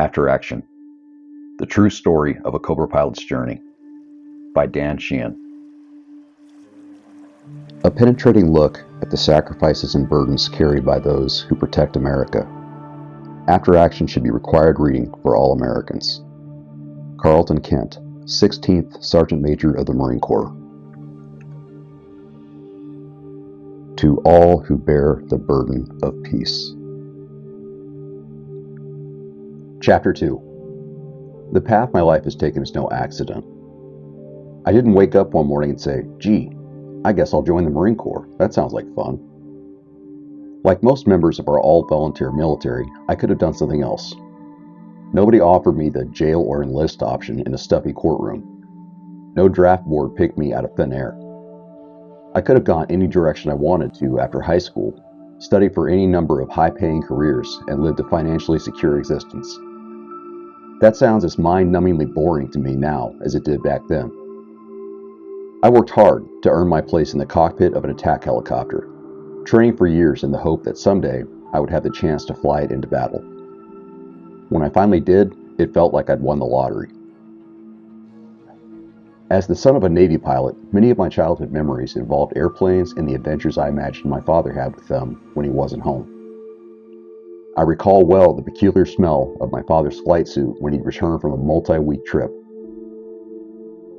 After Action: The True Story of a Cobra Pilot's Journey by Dan Sheehan. A penetrating look at the sacrifices and burdens carried by those who protect America. After Action should be required reading for all Americans. Carlton Kent, 16th Sergeant Major of the Marine Corps. To all who bear the burden of peace. Chapter 2. The path my life has taken is no accident. I didn't wake up one morning and say, gee, I guess I'll join the Marine Corps. That sounds like fun. Like most members of our all-volunteer military, I could have done something else. Nobody offered me the jail or enlist option in a stuffy courtroom. No draft board picked me out of thin air. I could have gone any direction I wanted to after high school, studied for any number of high-paying careers, and lived a financially secure existence. That sounds as mind-numbingly boring to me now as it did back then. I worked hard to earn my place in the cockpit of an attack helicopter, training for years in the hope that someday I would have the chance to fly it into battle. When I finally did, it felt like I'd won the lottery. As the son of a Navy pilot, many of my childhood memories involved airplanes and the adventures I imagined my father had with them when he wasn't home. I recall well the peculiar smell of my father's flight suit when he'd returned from a multi-week trip.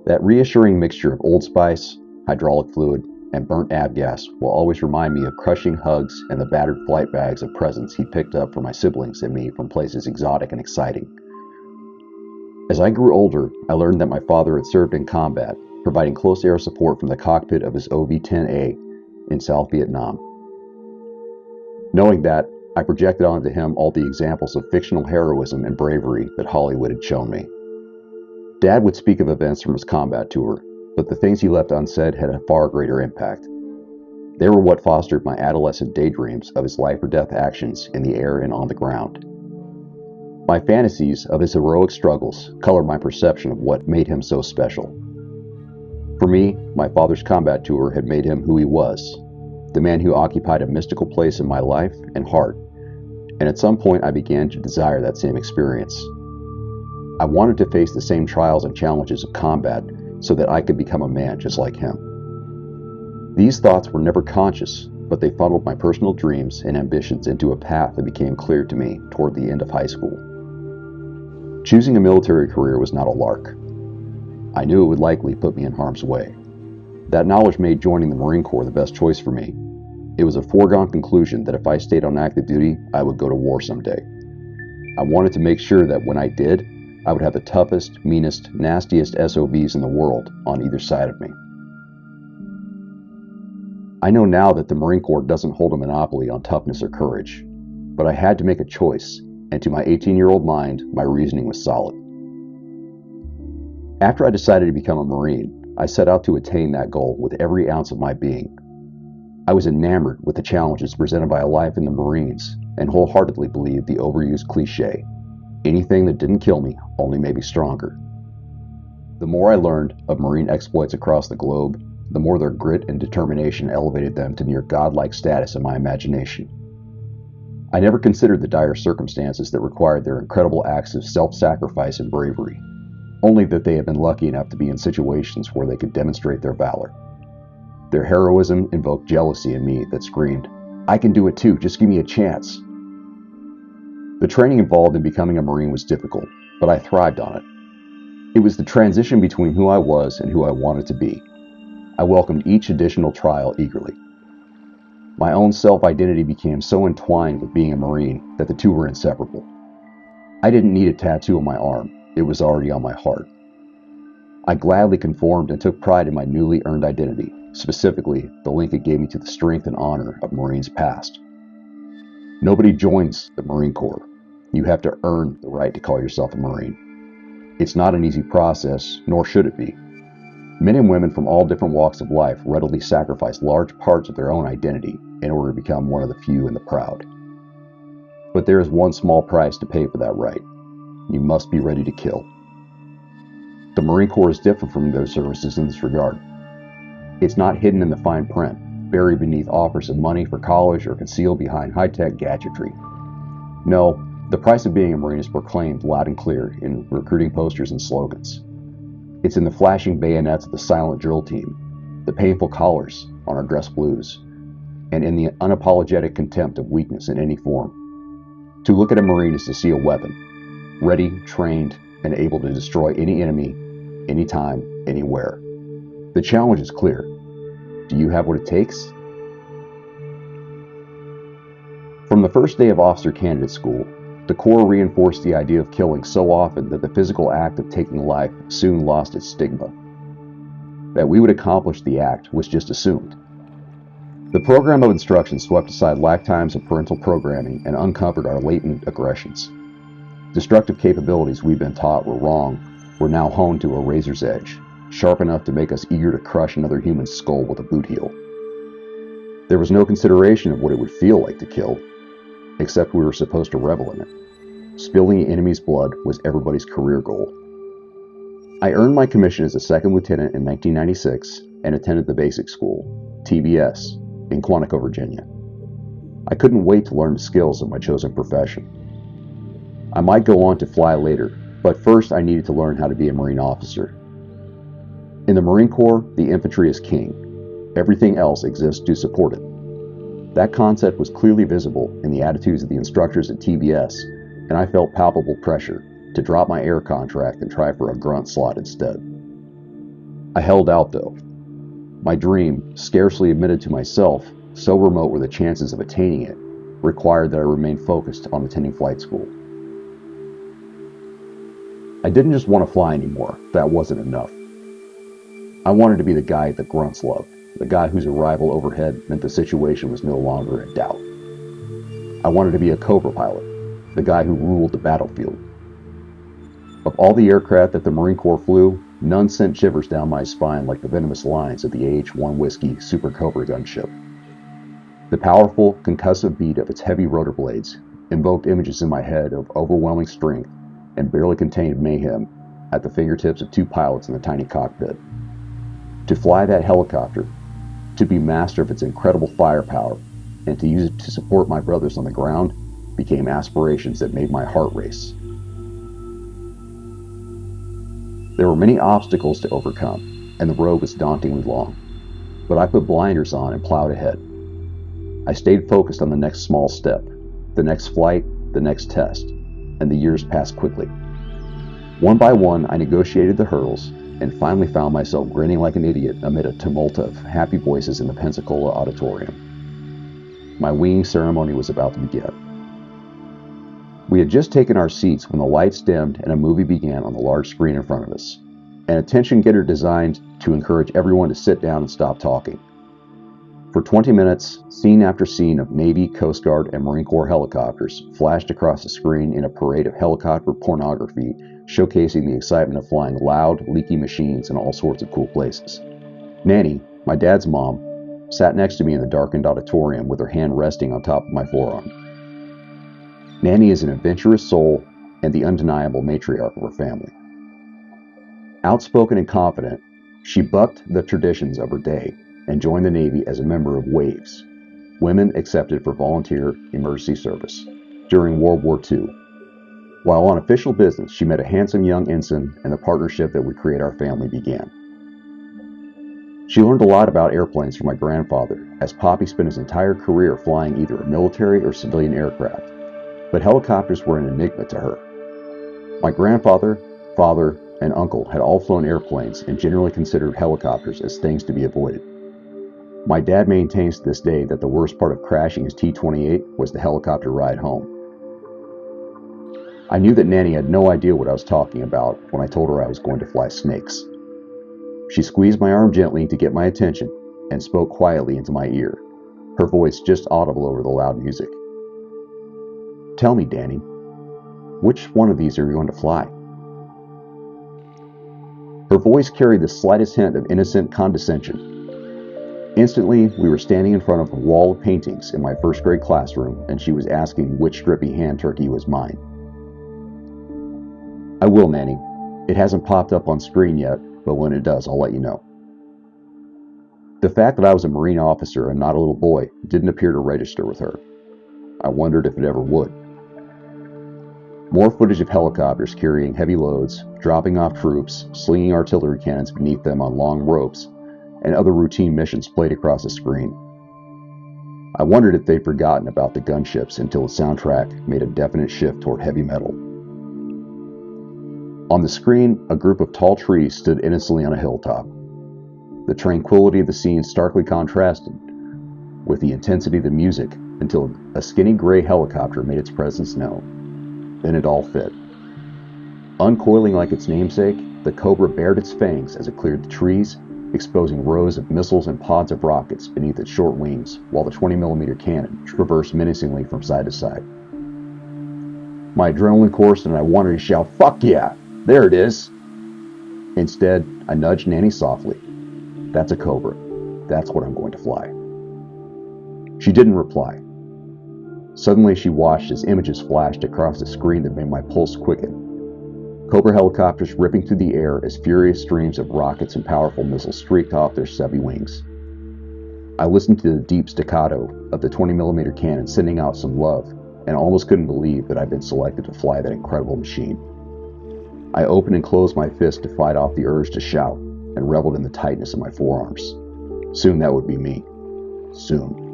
That reassuring mixture of Old Spice, hydraulic fluid, and burnt avgas will always remind me of crushing hugs and the battered flight bags of presents he picked up for my siblings and me from places exotic and exciting. As I grew older, I learned that my father had served in combat, providing close air support from the cockpit of his OV-10A in South Vietnam. Knowing that, I projected onto him all the examples of fictional heroism and bravery that Hollywood had shown me. Dad would speak of events from his combat tour, but the things he left unsaid had a far greater impact. They were what fostered my adolescent daydreams of his life-or-death actions in the air and on the ground. My fantasies of his heroic struggles colored my perception of what made him so special. For me, my father's combat tour had made him who he was, the man who occupied a mystical place in my life and heart, and at some point I began to desire that same experience. I wanted to face the same trials and challenges of combat so that I could become a man just like him. These thoughts were never conscious, but they funneled my personal dreams and ambitions into a path that became clear to me toward the end of high school. Choosing a military career was not a lark. I knew it would likely put me in harm's way. That knowledge made joining the Marine Corps the best choice for me. It was a foregone conclusion that if I stayed on active duty, I would go to war someday. I wanted to make sure that when I did, I would have the toughest, meanest, nastiest SOBs in the world on either side of me. I know now that the Marine Corps doesn't hold a monopoly on toughness or courage, but I had to make a choice, and to my 18-year-old mind, my reasoning was solid. After I decided to become a Marine, I set out to attain that goal with every ounce of my being. I was enamored with the challenges presented by a life in the Marines and wholeheartedly believed the overused cliche, anything that didn't kill me only made me stronger. The more I learned of Marine exploits across the globe, the more their grit and determination elevated them to near godlike status in my imagination. I never considered the dire circumstances that required their incredible acts of self-sacrifice and bravery, only that they had been lucky enough to be in situations where they could demonstrate their valor. Their heroism invoked jealousy in me that screamed, I can do it too, just give me a chance. The training involved in becoming a Marine was difficult, but I thrived on it. It was the transition between who I was and who I wanted to be. I welcomed each additional trial eagerly. My own self-identity became so entwined with being a Marine that the two were inseparable. I didn't need a tattoo on my arm. It was already on my heart. I gladly conformed and took pride in my newly earned identity, specifically the link it gave me to the strength and honor of Marines past. Nobody joins the Marine Corps. You have to earn the right to call yourself a Marine. It's not an easy process, nor should it be. Men and women from all different walks of life readily sacrifice large parts of their own identity in order to become one of the few and the proud. But there is one small price to pay for that right. You must be ready to kill. The Marine Corps is different from those services in this regard. It's not hidden in the fine print, buried beneath offers of money for college or concealed behind high-tech gadgetry. No, The price of being a Marine is proclaimed loud and clear in recruiting posters and slogans. It's in the flashing bayonets of the silent drill team, the painful collars on our dress blues, and in the unapologetic contempt of weakness in any form. To look at a Marine is to see a weapon, ready, trained, and able to destroy any enemy, anytime, anywhere. The challenge is clear. Do you have what it takes? From the first day of officer candidate school, the Corps reinforced the idea of killing so often that the physical act of taking life soon lost its stigma. That we would accomplish the act was just assumed. The program of instruction swept aside lifetimes of parental programming and uncovered our latent aggressions. Destructive capabilities we've been taught were wrong were now honed to a razor's edge, sharp enough to make us eager to crush another human skull with a boot heel. There was no consideration of what it would feel like to kill, except we were supposed to revel in it. Spilling the enemy's blood was everybody's career goal. I earned my commission as a second lieutenant in 1996 and attended the basic school, TBS, in Quantico, Virginia. I couldn't wait to learn the skills of my chosen profession. I might go on to fly later, but first I needed to learn how to be a Marine officer. In the Marine Corps, the infantry is king. Everything else exists to support it. That concept was clearly visible in the attitudes of the instructors at TBS, and I felt palpable pressure to drop my air contract and try for a grunt slot instead. I held out though. My dream, scarcely admitted to myself, so remote were the chances of attaining it, required that I remain focused on attending flight school. I didn't just want to fly anymore, that wasn't enough. I wanted to be the guy the grunts loved, the guy whose arrival overhead meant the situation was no longer in doubt. I wanted to be a Cobra pilot, the guy who ruled the battlefield. Of all the aircraft that the Marine Corps flew, none sent shivers down my spine like the venomous lines of the AH-1 Whiskey Super Cobra gunship. The powerful, concussive beat of its heavy rotor blades invoked images in my head of overwhelming strength and barely contained mayhem at the fingertips of two pilots in the tiny cockpit. To fly that helicopter, to be master of its incredible firepower, and to use it to support my brothers on the ground became aspirations that made my heart race. There were many obstacles to overcome, and the road was dauntingly long, but I put blinders on and plowed ahead. I stayed focused on the next small step, the next flight, the next test, and the years passed quickly. One by one, I negotiated the hurdles and finally found myself grinning like an idiot amid a tumult of happy voices in the Pensacola auditorium. My winging ceremony was about to begin. We had just taken our seats when the lights dimmed and a movie began on the large screen in front of us, an attention getter designed to encourage everyone to sit down and stop talking. For 20 minutes, scene after scene of Navy, Coast Guard, and Marine Corps helicopters flashed across the screen in a parade of helicopter pornography, showcasing the excitement of flying loud, leaky machines in all sorts of cool places. Nanny, my dad's mom, sat next to me in the darkened auditorium with her hand resting on top of my forearm. Nanny is an adventurous soul and the undeniable matriarch of her family. Outspoken and confident, she bucked the traditions of her day and joined the Navy as a member of WAVES, Women Accepted for Volunteer Emergency Service, during World War II. While on official business, she met a handsome young ensign, and the partnership that would create our family began. She learned a lot about airplanes from my grandfather, as Poppy spent his entire career flying either a military or civilian aircraft, but helicopters were an enigma to her. My grandfather, father, and uncle had all flown airplanes and generally considered helicopters as things to be avoided. My dad maintains to this day that the worst part of crashing his T-28 was the helicopter ride home. I knew that Nanny had no idea what I was talking about when I told her I was going to fly snakes. She squeezed my arm gently to get my attention and spoke quietly into my ear, her voice just audible over the loud music. "Tell me, Danny, which one of these are you going to fly?" Her voice carried the slightest hint of innocent condescension. Instantly, we were standing in front of a wall of paintings in my first grade classroom, and she was asking which drippy hand turkey was mine. "I will, Nanny. It hasn't popped up on screen yet, but when it does, I'll let you know." The fact that I was a Marine officer and not a little boy didn't appear to register with her. I wondered if it ever would. More footage of helicopters carrying heavy loads, dropping off troops, slinging artillery cannons beneath them on long ropes, and other routine missions played across the screen. I wondered if they'd forgotten about the gunships until the soundtrack made a definite shift toward heavy metal. On the screen, a group of tall trees stood innocently on a hilltop. The tranquility of the scene starkly contrasted with the intensity of the music until a skinny gray helicopter made its presence known. Then it all fit. Uncoiling like its namesake, the Cobra bared its fangs as it cleared the trees, exposing rows of missiles and pods of rockets beneath its short wings, while the 20mm cannon traversed menacingly from side to side. My adrenaline coursed and I wanted to shout, "Fuck yeah! There it is!" Instead, I nudged Nanny softly. "That's a Cobra. That's what I'm going to fly." She didn't reply. Suddenly she watched as images flashed across the screen that made my pulse quicken. Cobra helicopters ripping through the air as furious streams of rockets and powerful missiles streaked off their stubby wings. I listened to the deep staccato of the 20mm cannon sending out some love, and almost couldn't believe that I'd been selected to fly that incredible machine. I opened and closed my fist to fight off the urge to shout, and reveled in the tightness of my forearms. Soon that would be me. Soon.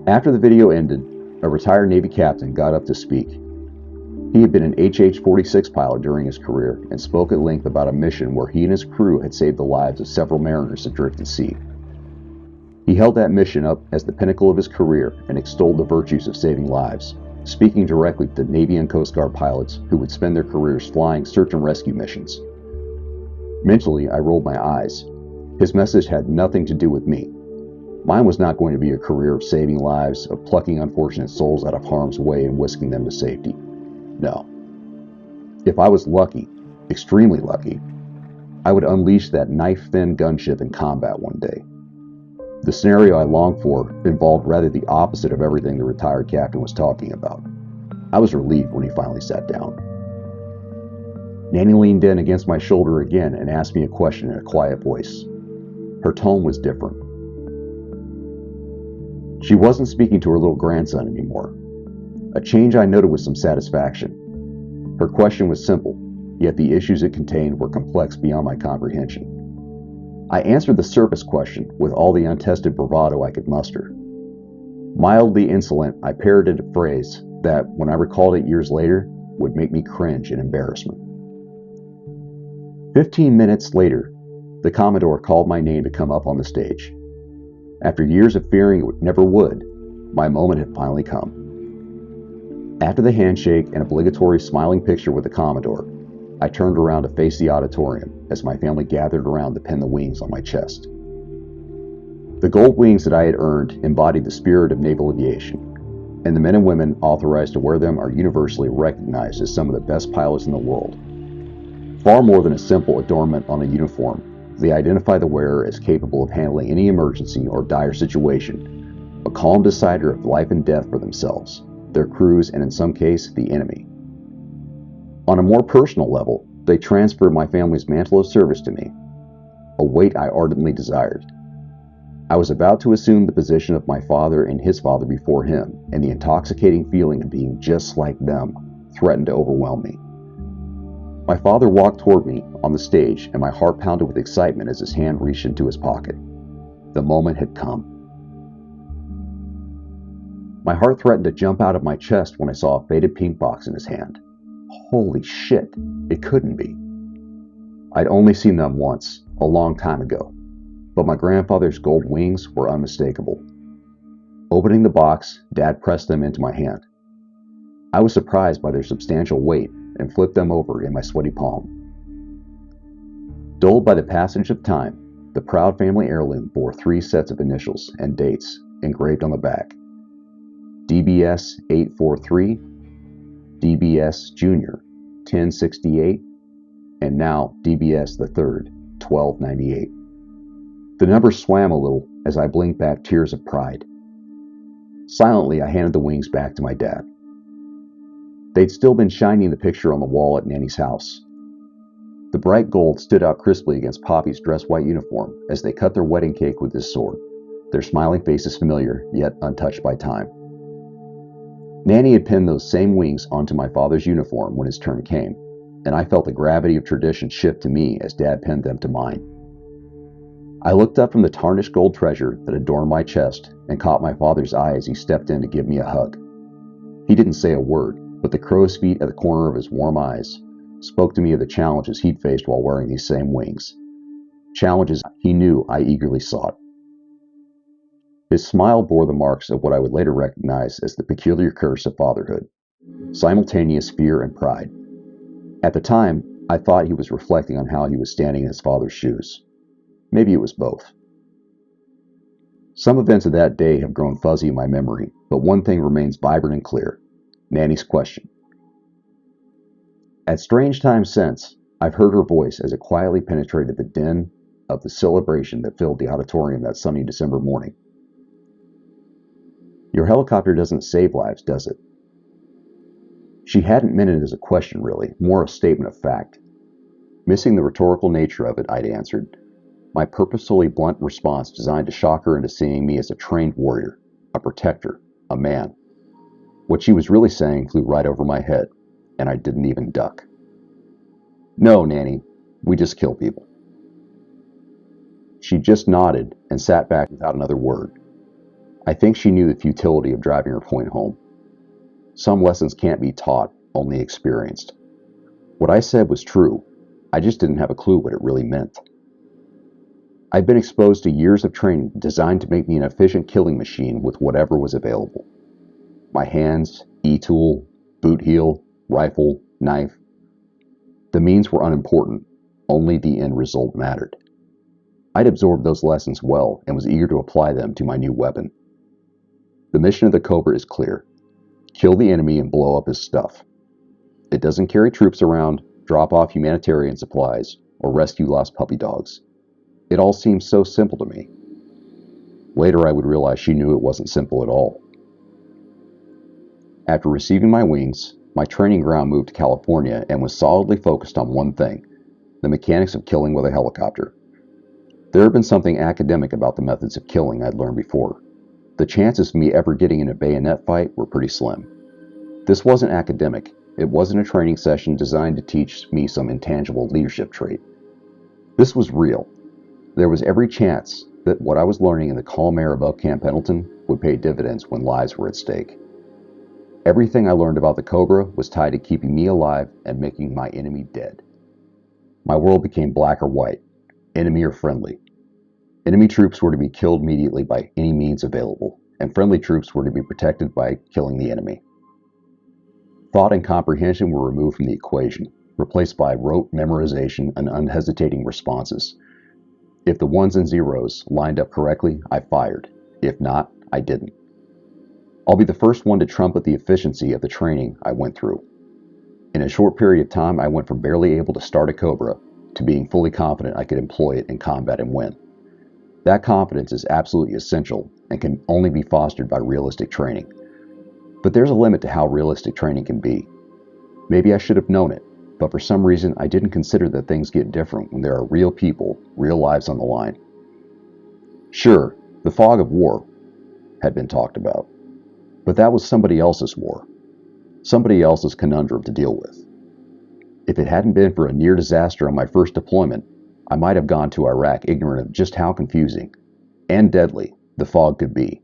After the video ended, a retired Navy captain got up to speak. He had been an HH-46 pilot during his career and spoke at length about a mission where he and his crew had saved the lives of several mariners adrift at sea. He held that mission up as the pinnacle of his career and extolled the virtues of saving lives, speaking directly to Navy and Coast Guard pilots who would spend their careers flying search and rescue missions. Mentally, I rolled my eyes. His message had nothing to do with me. Mine was not going to be a career of saving lives, of plucking unfortunate souls out of harm's way and whisking them to safety. No. If I was lucky, extremely lucky, I would unleash that knife-thin gunship in combat one day. The scenario I longed for involved rather the opposite of everything the retired captain was talking about. I was relieved when he finally sat down. Nanny leaned in against my shoulder again and asked me a question in a quiet voice. Her tone was different. She wasn't speaking to her little grandson anymore. A change I noted with some satisfaction. Her question was simple, yet the issues it contained were complex beyond my comprehension. I answered the surface question with all the untested bravado I could muster. Mildly insolent, I parroted a phrase that, when I recalled it years later, would make me cringe in embarrassment. 15 minutes later, the Commodore called my name to come up on the stage. After years of fearing it never would, my moment had finally come. After the handshake and obligatory smiling picture with the Commodore, I turned around to face the auditorium as my family gathered around to pin the wings on my chest. The gold wings that I had earned embodied the spirit of naval aviation, and the men and women authorized to wear them are universally recognized as some of the best pilots in the world. Far more than a simple adornment on a uniform, they identify the wearer as capable of handling any emergency or dire situation, a calm decider of life and death for themselves, their crews, and in some cases, the enemy. On a more personal level, they transferred my family's mantle of service to me, a weight I ardently desired. I was about to assume the position of my father and his father before him, and the intoxicating feeling of being just like them threatened to overwhelm me. My father walked toward me on the stage, and my heart pounded with excitement as his hand reached into his pocket. The moment had come. My heart threatened to jump out of my chest when I saw a faded pink box in his hand. Holy shit, it couldn't be. I'd only seen them once, a long time ago, but my grandfather's gold wings were unmistakable. Opening the box, Dad pressed them into my hand. I was surprised by their substantial weight and flipped them over in my sweaty palm. Dulled by the passage of time, the proud family heirloom bore 3 sets of initials and dates engraved on the back. DBS 843, DBS Junior 1068, and now DBS the Third 1298. The numbers swam a little as I blinked back tears of pride. Silently, I handed the wings back to my dad. They'd still been shining the picture on the wall at Nanny's house. The bright gold stood out crisply against Poppy's dress white uniform as they cut their wedding cake with his sword, their smiling faces familiar, yet untouched by time. Nanny had pinned those same wings onto my father's uniform when his turn came, and I felt the gravity of tradition shift to me as Dad pinned them to mine. I looked up from the tarnished gold treasure that adorned my chest and caught my father's eye as he stepped in to give me a hug. He didn't say a word, but the crow's feet at the corner of his warm eyes spoke to me of the challenges he'd faced while wearing these same wings. Challenges he knew I eagerly sought. His smile bore the marks of what I would later recognize as the peculiar curse of fatherhood, simultaneous fear and pride. At the time, I thought he was reflecting on how he was standing in his father's shoes. Maybe it was both. Some events of that day have grown fuzzy in my memory, but one thing remains vibrant and clear: Nanny's question. At strange times since, I've heard her voice as it quietly penetrated the din of the celebration that filled the auditorium that sunny December morning. Your helicopter doesn't save lives, does it? She hadn't meant it as a question, really, more a statement of fact. Missing the rhetorical nature of it, I'd answered, my purposefully blunt response designed to shock her into seeing me as a trained warrior, a protector, a man. What she was really saying flew right over my head, and I didn't even duck. No, Nanny, we just kill people. She just nodded and sat back without another word. I think she knew the futility of driving her point home. Some lessons can't be taught, only experienced. What I said was true. I just didn't have a clue what it really meant. I'd been exposed to years of training designed to make me an efficient killing machine with whatever was available. My hands, e-tool, boot heel, rifle, knife. The means were unimportant. Only the end result mattered. I'd absorbed those lessons well and was eager to apply them to my new weapon. The mission of the Cobra is clear. Kill the enemy and blow up his stuff. It doesn't carry troops around, drop off humanitarian supplies, or rescue lost puppy dogs. It all seems so simple to me. Later I would realize she knew it wasn't simple at all. After receiving my wings, my training ground moved to California and was solidly focused on one thing: the mechanics of killing with a helicopter. There had been something academic about the methods of killing I'd learned before. The chances of me ever getting in a bayonet fight were pretty slim. This wasn't academic. It wasn't a training session designed to teach me some intangible leadership trait. This was real. There was every chance that what I was learning in the calm air above Camp Pendleton would pay dividends when lives were at stake. Everything I learned about the Cobra was tied to keeping me alive and making my enemy dead. My world became black or white, enemy or friendly. Enemy troops were to be killed immediately by any means available, and friendly troops were to be protected by killing the enemy. Thought and comprehension were removed from the equation, replaced by rote memorization and unhesitating responses. If the ones and zeros lined up correctly, I fired. If not, I didn't. I'll be the first one to trumpet the efficiency of the training I went through. In a short period of time, I went from barely able to start a Cobra to being fully confident I could employ it in combat and win. That confidence is absolutely essential and can only be fostered by realistic training. But there's a limit to how realistic training can be. Maybe I should have known it, but for some reason I didn't consider that things get different when there are real people, real lives on the line. Sure, the fog of war had been talked about, but that was somebody else's war, somebody else's conundrum to deal with. If it hadn't been for a near disaster on my first deployment, I might have gone to Iraq ignorant of just how confusing and deadly the fog could be.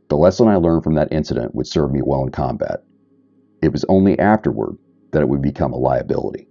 The lesson I learned from that incident would serve me well in combat. It was only afterward that it would become a liability.